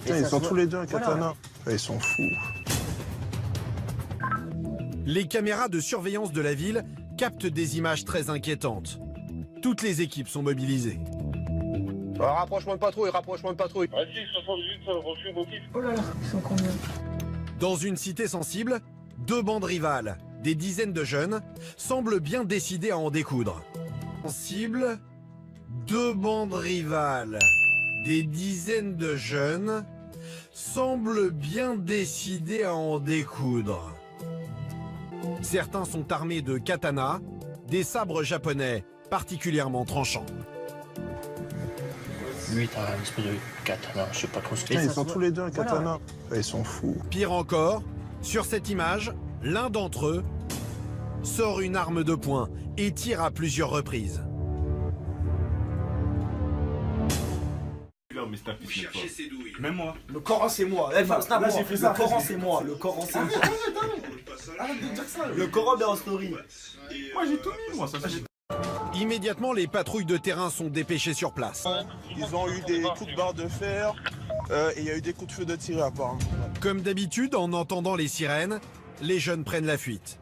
Putain, ils sont tous les deux un katana. Ouais, ils sont fous. Les caméras de surveillance de la ville captent des images très inquiétantes. Toutes les équipes sont mobilisées. Rapprochement de patrouille, rapprochement de patrouille. Vas-y, 78, reçu, motif. Oh là là, ils sont combien? Dans une cité sensible, deux bandes rivales, des dizaines de jeunes, semblent bien décidés à en découdre. Sensible, deux bandes rivales, des dizaines de jeunes, semblent bien décidés à en découdre. Certains sont armés de katanas, des sabres japonais particulièrement tranchants. Lui, t'as une espèce de katana, je sais pas trop ce que Putain, c'est. ils sont tous les deux un katana. Ouais, ils sont fous. Pire encore, sur cette image, l'un d'entre eux sort une arme de poing et tire à plusieurs reprises. Vous cherchez ses douilles. Même moi. Le Coran c'est moi. Là, j'ai fait ça. Le Coran c'est moi. Le Coran c'est moi. Arrête de dire ça. Le Coran est en story. Moi j'ai tout mis, moi. Ça, Immédiatement, les patrouilles de terrain sont dépêchées sur place. Ils ont eu des coups de barre de fer et il y a eu des coups de feu de tir apparemment. Comme d'habitude, en entendant les sirènes, les jeunes prennent la fuite.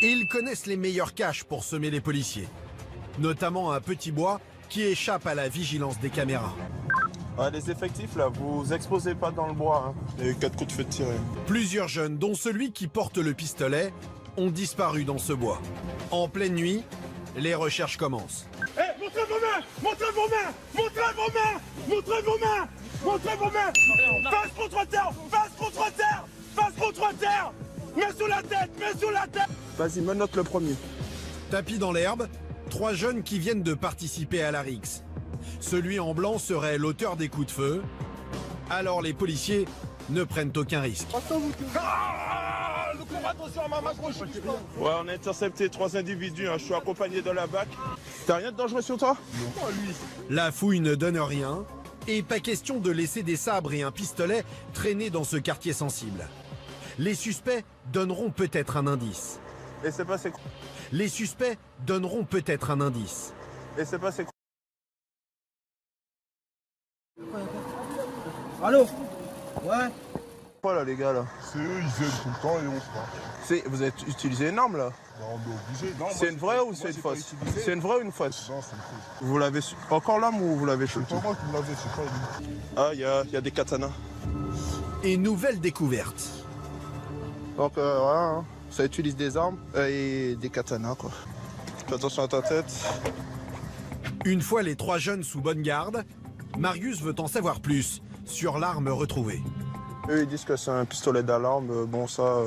Et ils connaissent les meilleurs caches pour semer les policiers. Notamment un petit bois qui échappe à la vigilance des caméras. Ah, les effectifs là, vous exposez pas dans le bois. Hein. Il y a eu 4 coups de feu de tir. Plusieurs jeunes, dont celui qui porte le pistolet, ont disparu dans ce bois. En pleine nuit, les recherches commencent. Eh, montrez vos mains! Montrez vos mains! Montrez vos mains! Montrez vos mains! Montrez vos mains! Face contre terre! Face contre terre! Face contre terre! Mets sous la tête! Mets sous la tête! Vas-y, menotte le premier. Tapis dans l'herbe, trois jeunes qui viennent de participer à la rixe. Celui en blanc serait l'auteur des coups de feu. Alors les policiers ne prennent aucun risque. Ah, le courant, attention à ma m'accroche! Ouais, on a intercepté 3 individus. Hein. Je suis accompagné de la BAC. T'as rien de dangereux sur toi? Non, lui. La fouille ne donne rien. Et pas question de laisser des sabres et un pistolet traîner dans ce quartier sensible. Les suspects donneront peut-être un indice. Et c'est passé quoi? Les suspects donneront peut-être un indice. Et c'est passé quoi? Allô? Ouais. Quoi là les gars là? C'est eux, ils aident tout le temps et on se bat. Vous avez utilisé une arme là? Bah, on est obligé. Non, C'est moi, une vraie ou moi, c'est une j'ai pas fausse? utilisé. C'est une vraie ou une fausse? Non, c'est une fausse. Vous l'avez encore l'arme ou vous l'avez C'est shooté? pas moi qui me l'avais, c'est pas lui. Ah, il y a des katanas. Et nouvelle découverte. Donc voilà, hein. Ça utilise des armes et des katanas quoi. Fais attention à ta tête. Une fois les trois jeunes sous bonne garde, Marius veut en savoir plus sur l'arme retrouvée. Eux ils disent que c'est un pistolet d'alarme. Bon ça,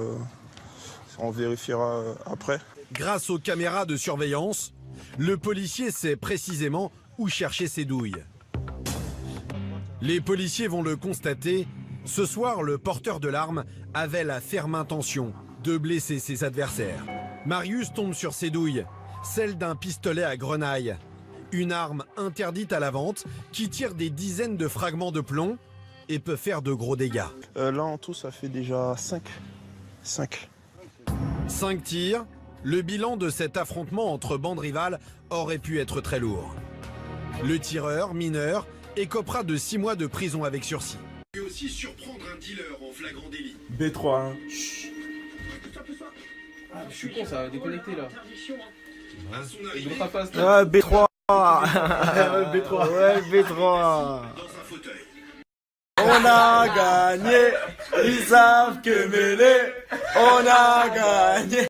on vérifiera après. Grâce aux caméras de surveillance, le policier sait précisément où chercher ses douilles. Les policiers vont le constater. Ce soir, le porteur de l'arme avait la ferme intention de blesser ses adversaires. Marius tombe sur ses douilles, celle d'un pistolet à grenaille. Une arme interdite à la vente qui tire des dizaines de fragments de plomb et peut faire de gros dégâts. Là en tout ça fait déjà 5. 5 tirs, le bilan de cet affrontement entre bandes rivales aurait pu être très lourd. Le tireur, mineur, écopera de 6 mois de prison avec sursis. Il peut aussi surprendre un dealer en flagrant délit. B3, hein. Ah, je suis con, ça a déconnecté là. À son Et arrivée, donc, ta face, Ah, B3. B3. Ouais, B3. dans un fauteuil. On a gagné. Ils savent que mêler. On a gagné.